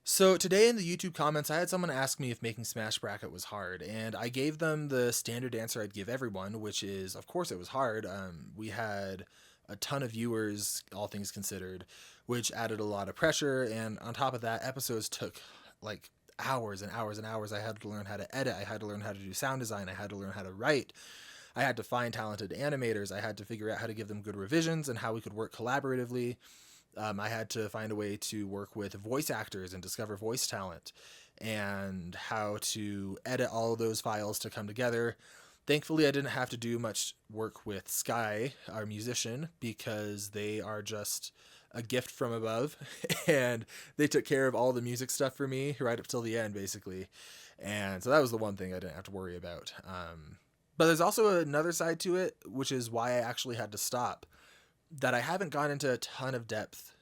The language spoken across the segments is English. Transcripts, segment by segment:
So today in the YouTube comments, I had someone ask me if making Smash Bracket was hard, and I gave them the standard answer I'd give everyone, which is, of course, it was hard. We had a ton of viewers, all things considered, which added a lot of pressure, and on top of that, episodes took like hours and hours and hours. I had to learn how to edit, I had to learn how to do sound design, I had to learn how to write. I had to find talented animators. I had to figure out how to give them good revisions and how we could work collaboratively. I had to find a way to work with voice actors and discover voice talent and how to edit all of those files to come together. Thankfully, I didn't have to do much work with Sky, our musician, because they are just a gift from above. And they took care of all the music stuff for me right up till the end, basically. And so that was the one thing I didn't have to worry about. But there's also another side to it, which is why I actually had to stop that I haven't gone into a ton of depth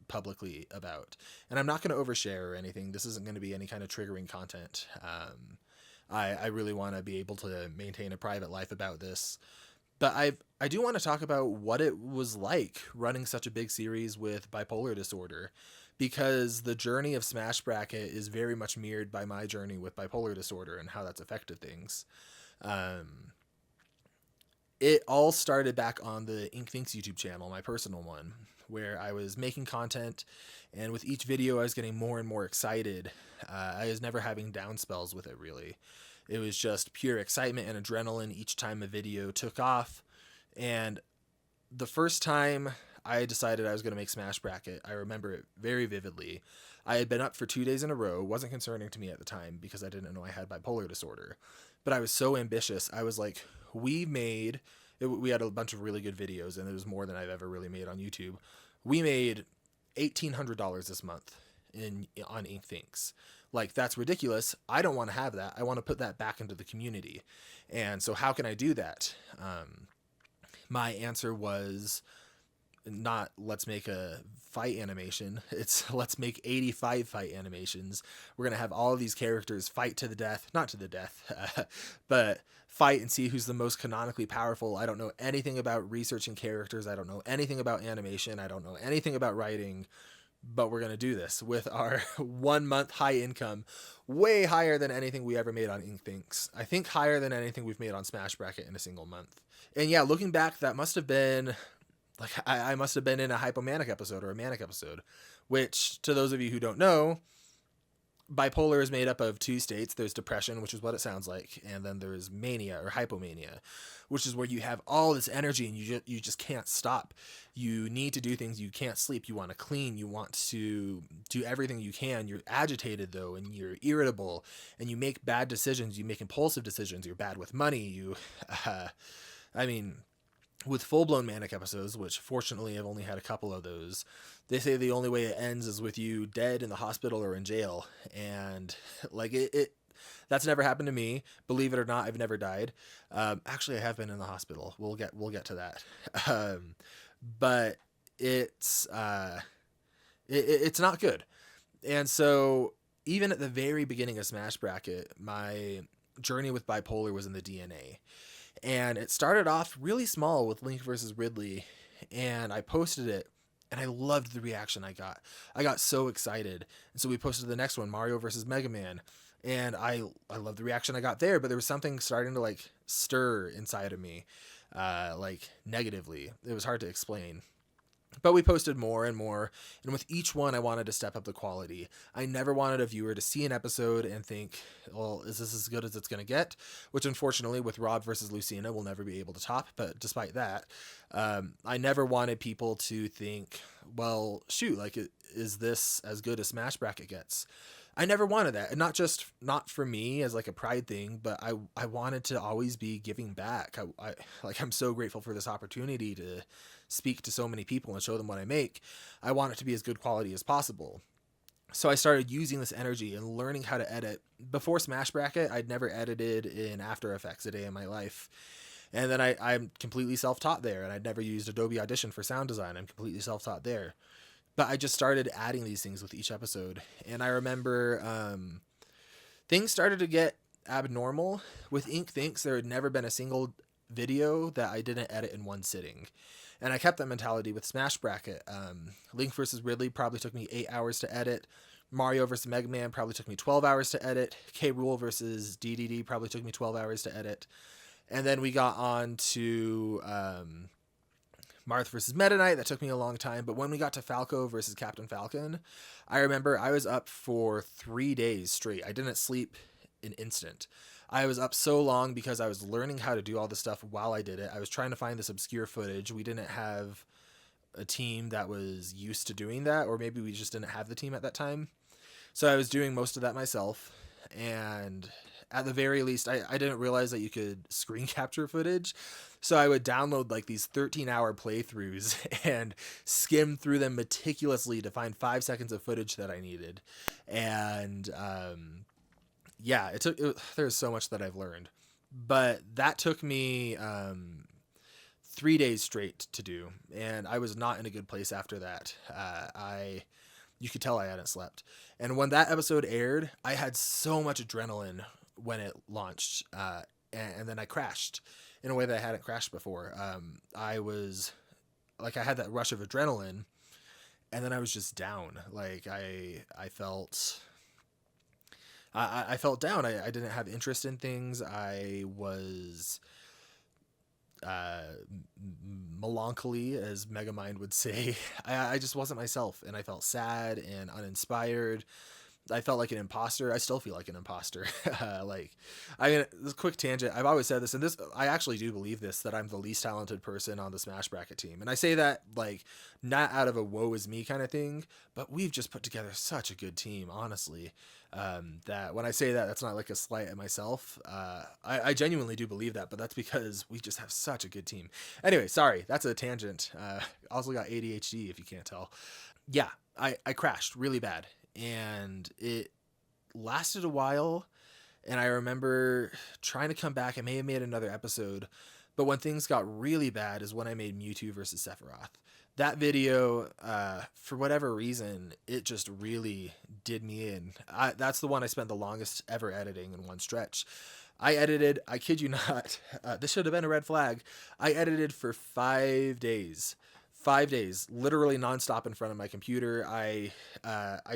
publicly about. And I'm not going to overshare or anything. This isn't going to be any kind of triggering content. I really want to be able to maintain a private life about this. But I do want to talk about what it was like running such a big series with bipolar disorder, because the journey of Smash Bracket is very much mirrored by my journey with bipolar disorder and how that's affected things. Um, it all started back on the Ink Thinks YouTube channel, my personal one, where I was making content, and with each video I was getting more and more excited. I was never having down spells with it, really. It was just pure excitement and adrenaline each time a video took off. And the first time I decided I was going to make Smash Bracket, I remember it very vividly. I had been up for 2 days in a row. It wasn't concerning to me at the time because I didn't know I had bipolar disorder. But I was so ambitious. I was like, we had a bunch of really good videos, and it was more than I've ever really made on YouTube. We made $1,800 this month on Ink Thinks. Like, that's ridiculous. I don't want to have that. I want to put that back into the community. And so how can I do that? My answer was not let's make a fight animation. It's let's make 85 fight animations. We're going to have all of these characters fight to the death, not to the death, but fight and see who's the most canonically powerful. I don't know anything about researching characters. I don't know anything about animation. I don't know anything about writing, but we're going to do this with our 1 month high income, way higher than anything we ever made on Ink Thinks. I think higher than anything we've made on Smash Bracket in a single month. And yeah, looking back, that must have been like I must have been in a hypomanic episode or a manic episode, which, to those of you who don't know, bipolar is made up of two states. There's depression, which is what it sounds like, and then there's mania or hypomania, which is where you have all this energy and you just can't stop. You need to do things. You can't sleep. You want to clean. You want to do everything you can. You're agitated, though, and you're irritable, and you make bad decisions. You make impulsive decisions. You're bad with money. I mean, with full-blown manic episodes, which fortunately I've only had a couple of those, they say the only way it ends is with you dead in the hospital or in jail. And like it that's never happened to me. Believe it or not, I've never died. Actually, I have been in the hospital. We'll get to that. But it's not good. And so even at the very beginning of Smash Bracket, my journey with bipolar was in the DNA. And it started off really small with Link versus Ridley, and I posted it, and I loved the reaction I got. I got so excited. And so we posted the next one, Mario versus Mega Man, and I loved the reaction I got there, but there was something starting to like stir inside of me, like negatively. It was hard to explain. But we posted more and more, and with each one, I wanted to step up the quality. I never wanted a viewer to see an episode and think, well, is this as good as it's going to get? Which, unfortunately, with Rob versus Lucina, we'll never be able to top. But despite that, I never wanted people to think, well, shoot, like, is this as good as Smash Bracket gets? I never wanted that, and not for me as like a pride thing, but I wanted to always be giving back. I'm so grateful for this opportunity to speak to so many people and show them what I make. I want it to be as good quality as possible. So I started using this energy and learning how to edit. Before Smash Bracket, I'd never edited in After Effects a day in my life. And then I'm completely self-taught there, and I'd never used Adobe Audition for sound design. I'm completely self-taught there. But I just started adding these things with each episode. And I remember things started to get abnormal. With Ink Thinks, there had never been a single video that I didn't edit in one sitting. And I kept that mentality with Smash Bracket. Link versus Ridley probably took me 8 hours to edit. Mario versus Mega Man probably took me 12 hours to edit. K. Rool versus DDD probably took me 12 hours to edit. And then we got on to Marth versus Meta Knight. That took me a long time. But when we got to Falco versus Captain Falcon, I remember I was up for 3 days straight. I didn't sleep an instant. I was up so long because I was learning how to do all this stuff while I did it. I was trying to find this obscure footage. We didn't have a team that was used to doing that, or maybe we just didn't have the team at that time. So I was doing most of that myself. And at the very least, I didn't realize that you could screen capture footage. So I would download like these 13-hour playthroughs and skim through them meticulously to find 5 seconds of footage that I needed. And yeah, there's so much that I've learned. But that took me 3 days straight to do. And I was not in a good place after that. You could tell I hadn't slept. And when that episode aired, I had so much adrenaline when it launched. And then I crashed in a way that I hadn't crashed before. I was like, I had that rush of adrenaline, and then I was just down. Like I felt down. I didn't have interest in things. I was melancholy, as Megamind would say. I just wasn't myself, and I felt sad and uninspired. I felt like an imposter. I still feel like an imposter. This quick tangent. I've always said this, and I actually do believe this, that I'm the least talented person on the Smash Bracket team. And I say that like not out of a woe is me kind of thing, but we've just put together such a good team, honestly. That when I say that, that's not like a slight at myself. I genuinely do believe that, but that's because we just have such a good team. Anyway, sorry, that's a tangent. Also got ADHD, if you can't tell. Yeah, I crashed really bad. And it lasted a while, and I remember trying to come back. I may have made another episode, but when things got really bad is when I made Mewtwo versus Sephiroth. That video, for whatever reason, it just really did me in. That's the one I spent the longest ever editing in one stretch. I edited, I kid you not, this should have been a red flag. I edited for 5 days. 5 days, literally nonstop in front of my computer. I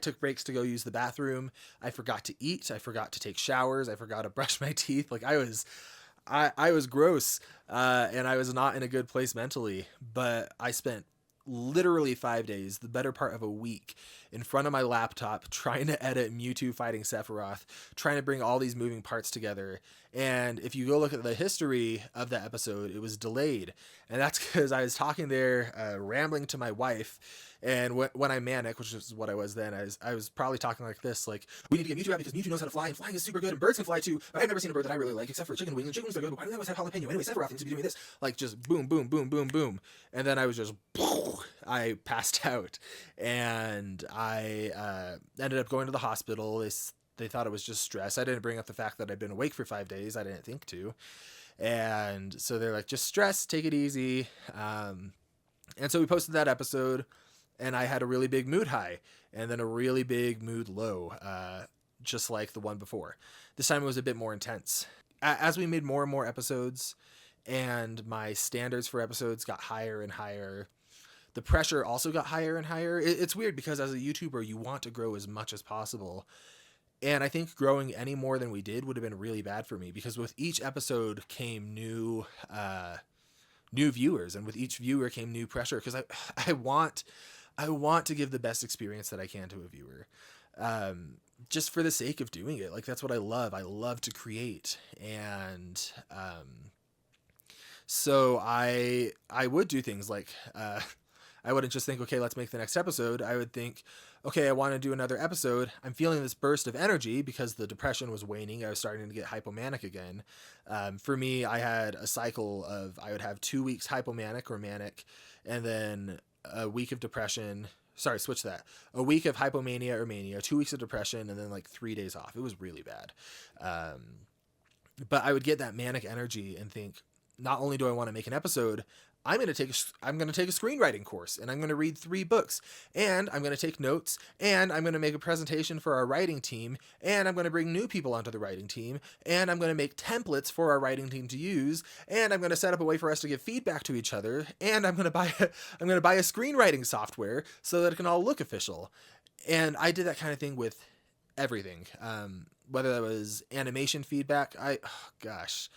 took breaks to go use the bathroom. I forgot to eat. I forgot to take showers. I forgot to brush my teeth. Like I was gross, and I was not in a good place mentally. But I spent literally 5 days, the better part of a week, in front of my laptop trying to edit Mewtwo fighting Sephiroth, trying to bring all these moving parts together. And if you go look at the history of that episode, it was delayed. And that's because I was talking there, rambling to my wife. And when I'm manic, which is what I was then, I was probably talking like this, like, we need to get Mewtwo out because Mewtwo knows how to fly, and flying is super good, and birds can fly too, but I've never seen a bird that I really like, except for a chicken wing, and chicken wings are good, but why do they always have jalapeno? Anyway, Sephiroth needs to be doing this. Like, just boom, boom, boom, boom, boom. And then I was just, I passed out. And I ended up going to the hospital. They thought it was just stress. I didn't bring up the fact that I'd been awake for 5 days. I didn't think to. And so they're like, just stress, take it easy. And so we posted that episode, and I had a really big mood high and then a really big mood low, just like the one before. This time it was a bit more intense. As we made more and more episodes and my standards for episodes got higher and higher, the pressure also got higher and higher. It's weird because as a YouTuber, you want to grow as much as possible. And I think growing any more than we did would have been really bad for me, because with each episode came new viewers, and with each viewer came new pressure, because I want to give the best experience that I can to a viewer, just for the sake of doing it. Like, that's what I love. I love to create. And so I would do things like, I wouldn't just think, okay, let's make the next episode. I would think, okay, I want to do another episode. I'm feeling this burst of energy because the depression was waning. I was starting to get hypomanic again. For me, I had a cycle of, I would have 2 weeks hypomanic or manic, and then a week of depression. Sorry, switch that. A week of hypomania or mania, 2 weeks of depression, and then like 3 days off. It was really bad. But I would get that manic energy and think, not only do I want to make an episode, I'm going to take a screenwriting course, and I'm going to read 3 books, and I'm going to take notes, and I'm going to make a presentation for our writing team, and I'm going to bring new people onto the writing team, and I'm going to make templates for our writing team to use, and I'm going to set up a way for us to give feedback to each other, and I'm going to buy a screenwriting software so that it can all look official. And I did that kind of thing with everything. Whether that was animation feedback, gosh,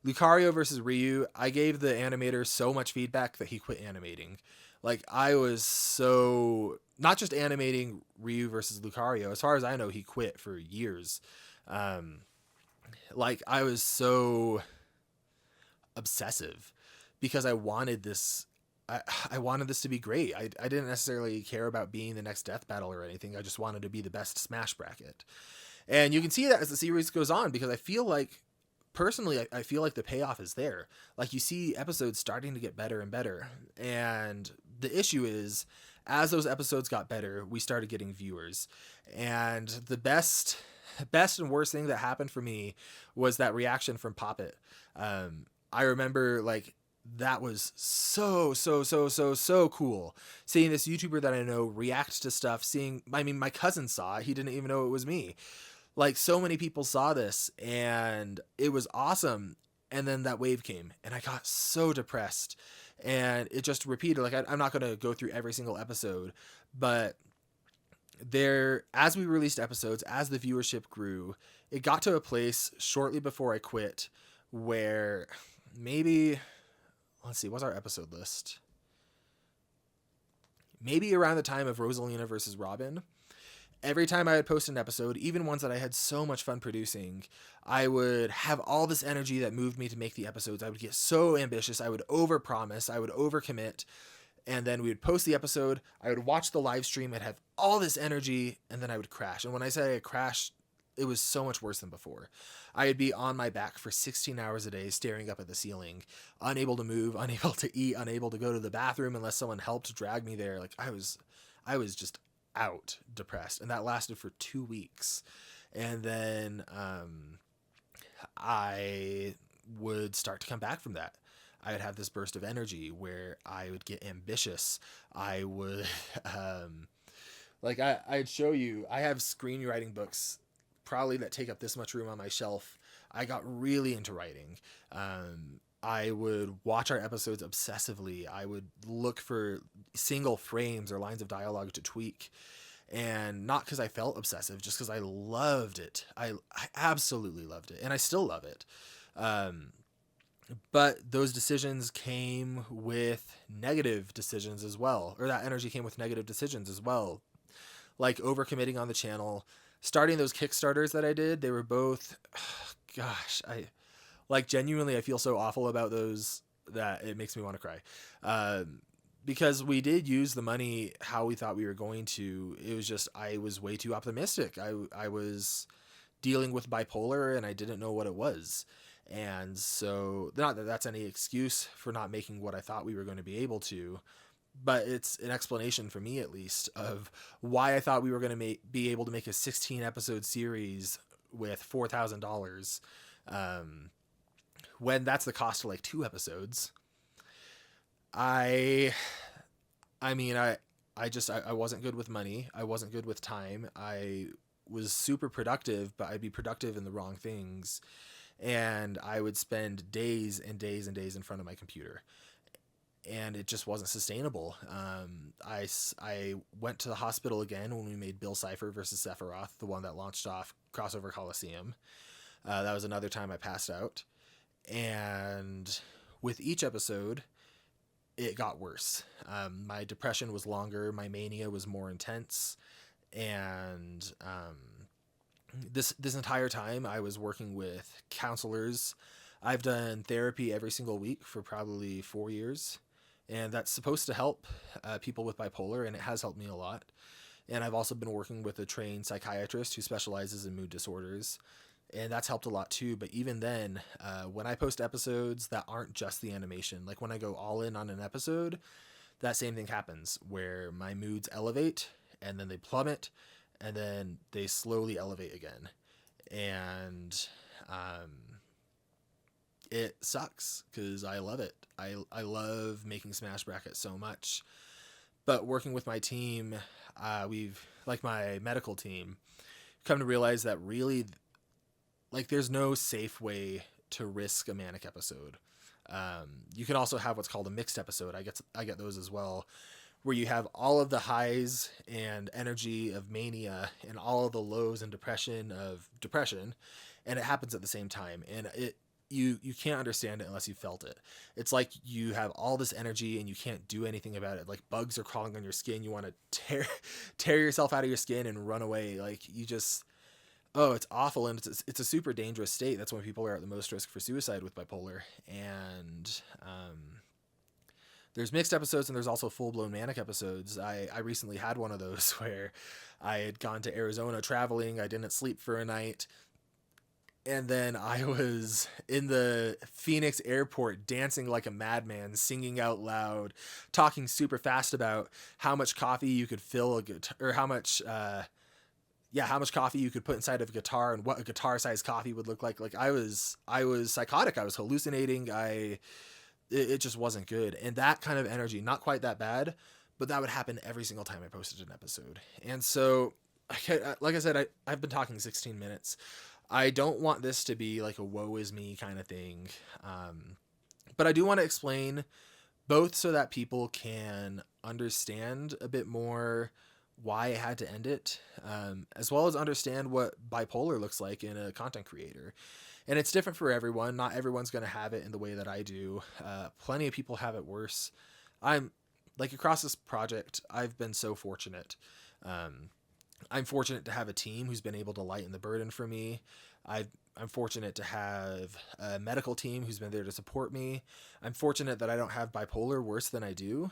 Lucario versus Ryu, I gave the animator so much feedback that he quit animating. Like, I was so, not just animating Ryu versus Lucario, as far as I know, he quit for years. Um, like, I was so obsessive because I wanted this. I wanted this to be great. I didn't necessarily care about being the next death battle or anything. I just wanted to be the best Smash bracket. And you can see that as the series goes on, because I feel like, personally, I feel like the payoff is there. Like, you see episodes starting to get better and better. And the issue is, as those episodes got better, we started getting viewers. And the best and worst thing that happened for me was that reaction from Poppet. I remember, like, that was so cool. Seeing this YouTuber that I know react to stuff, my cousin saw it. He didn't even know it was me. Like, so many people saw this, and it was awesome. And then that wave came, and I got so depressed, and it just repeated. Like, I'm not going to go through every single episode, but as we released episodes, as the viewership grew, it got to a place shortly before I quit where maybe, let's see, what's our episode list? Maybe around the time of Rosalina versus Robin, every time I would post an episode, even ones that I had so much fun producing, I would have all this energy that moved me to make the episodes. I would get so ambitious. I would overpromise. I would overcommit. And then we would post the episode. I would watch the live stream. I'd have all this energy, and then I would crash. And when I say I crashed, it was so much worse than before. I would be on my back for 16 hours a day, staring up at the ceiling, unable to move, unable to eat, unable to go to the bathroom unless someone helped drag me there. Like, I was just out, depressed, and that lasted for 2 weeks. And then I would start to come back from that. I would have this burst of energy where I would get ambitious. I would I'd show you, I have screenwriting books probably that take up this much room on my shelf. I got really into writing. I would watch our episodes obsessively. I would look for single frames or lines of dialogue to tweak. And not because I felt obsessive, just because I loved it. I absolutely loved it. And I still love it. But those decisions came with negative decisions as well. Or that energy came with negative decisions as well. Like overcommitting on the channel. Starting those Kickstarters that I did, they were both, gosh, genuinely, I feel so awful about those that it makes me want to cry. Because we did use the money how we thought we were going to. It was just, I was way too optimistic. I was dealing with bipolar, and I didn't know what it was. And so, not that that's any excuse for not making what I thought we were going to be able to, but it's an explanation for me, at least, of why I thought we were going to be able to make a 16 episode series with $4,000, when that's the cost of like 2 episodes. I wasn't good with money. I wasn't good with time. I was super productive, but I'd be productive in the wrong things. And I would spend days and days and days in front of my computer. And it just wasn't sustainable. I went to the hospital again when we made Bill Cipher versus Sephiroth, the one that launched off Crossover Coliseum. That was another time I passed out. And with each episode, it got worse. My depression was longer. My mania was more intense. And this entire time, I was working with counselors. I've done therapy every single week for probably 4 years. And that's supposed to help people with bipolar, and it has helped me a lot. And I've also been working with a trained psychiatrist who specializes in mood disorders, and that's helped a lot too. But even then, when I post episodes that aren't just the animation, like when I go all in on an episode, that same thing happens where my moods elevate, and then they plummet, and then they slowly elevate again. And it sucks because I love it. I love making Smash Bracket so much. But working with my team, like my medical team, come to realize that really, like, there's no safe way to risk a manic episode. You can also have what's called a mixed episode. I get those as well, where you have all of the highs and energy of mania and all of the lows and depression of depression, and it happens at the same time. And you can't understand it unless you felt it. It's like you have all this energy and you can't do anything about it. Like bugs are crawling on your skin. You want to tear yourself out of your skin and run away. Like you just, oh, it's awful. And it's a super dangerous state. That's when people are at the most risk for suicide with bipolar. And there's mixed episodes and there's also full-blown manic episodes. I recently had one of those where I had gone to Arizona traveling. I didn't sleep for a night. And then I was in the Phoenix airport dancing like a madman, singing out loud, talking super fast about how much coffee you could fill a guitar, or how much coffee you could put inside of a guitar and what a guitar-sized coffee would look like. Like I was psychotic. I was hallucinating. It just wasn't good. And that kind of energy, not quite that bad, but that would happen every single time I posted an episode. And so, like I said, I've been talking 16 minutes. I don't want this to be like a woe is me kind of thing. But I do want to explain both so that people can understand a bit more why I had to end it, as well as understand what bipolar looks like in a content creator. And it's different for everyone. Not everyone's going to have it in the way that I do. Plenty of people have it worse. I'm like across this project, I've been so fortunate. I'm fortunate to have a team who's been able to lighten the burden for me. I'm fortunate to have a medical team who's been there to support me. I'm fortunate that I don't have bipolar worse than I do.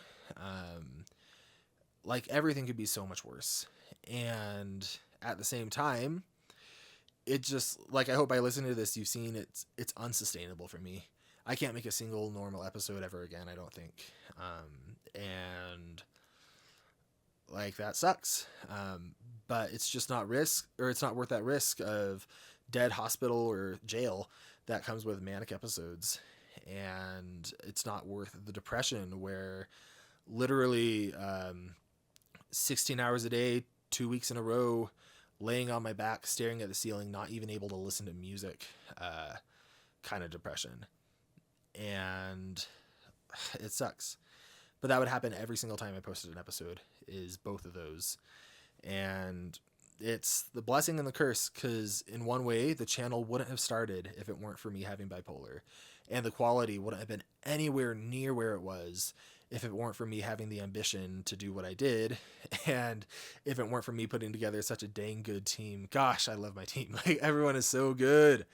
Like everything could be so much worse. And at the same time, it just, like, I hope by listening to this, you've seen it's unsustainable for me. I can't make a single normal episode ever again, I don't think. And like that sucks. But it's just not it's not worth that risk of dead, hospital, or jail that comes with manic episodes. And it's not worth the depression where literally 16 hours a day, 2 weeks in a row, laying on my back, staring at the ceiling, not even able to listen to music, kind of depression. And it sucks. But that would happen every single time I posted an episode, is both of those. And it's the blessing and the curse, because in one way, the channel wouldn't have started if it weren't for me having bipolar. And the quality wouldn't have been anywhere near where it was if it weren't for me having the ambition to do what I did. And if it weren't for me putting together such a dang good team. Gosh, I love my team. Like, everyone is so good.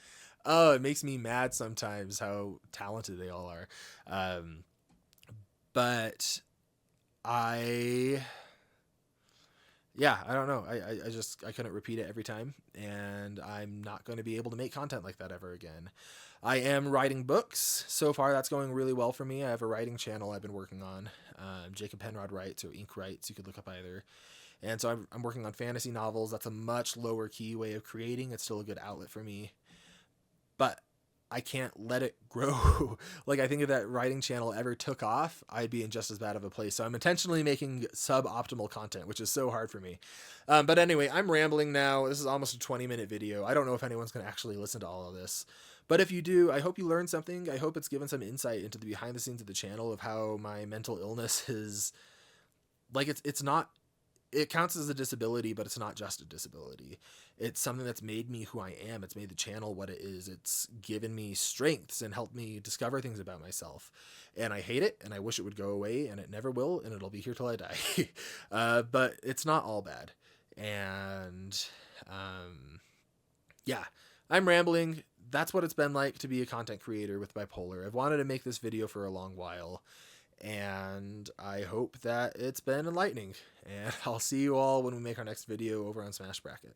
Oh, it makes me mad sometimes how talented they all are. But I don't know. I couldn't repeat it every time, and I'm not going to be able to make content like that ever again. I am writing books. So far, that's going really well for me. I have a writing channel I've been working on. Jacob Penrod Writes, or Ink Writes. You could look up either. And so I'm working on fantasy novels. That's a much lower key way of creating. It's still a good outlet for me. But I can't let it grow. Like, I think if that writing channel ever took off, I'd be in just as bad of a place. So I'm intentionally making suboptimal content, which is so hard for me. But anyway, I'm rambling now. This is almost a 20-minute video. I don't know if anyone's going to actually listen to all of this. But if you do, I hope you learned something. I hope it's given some insight into the behind the scenes of the channel of how my mental illness is, like, it's not, it counts as a disability, but it's not just a disability. It's something that's made me who I am. It's made the channel what it is. It's given me strengths and helped me discover things about myself. And I hate it, and I wish it would go away, and it never will, and it'll be here till I die. But it's not all bad. And yeah, I'm rambling. That's what it's been like to be a content creator with bipolar. I've wanted to make this video for a long while, and I hope that it's been enlightening. And I'll see you all when we make our next video over on Smash Bracket.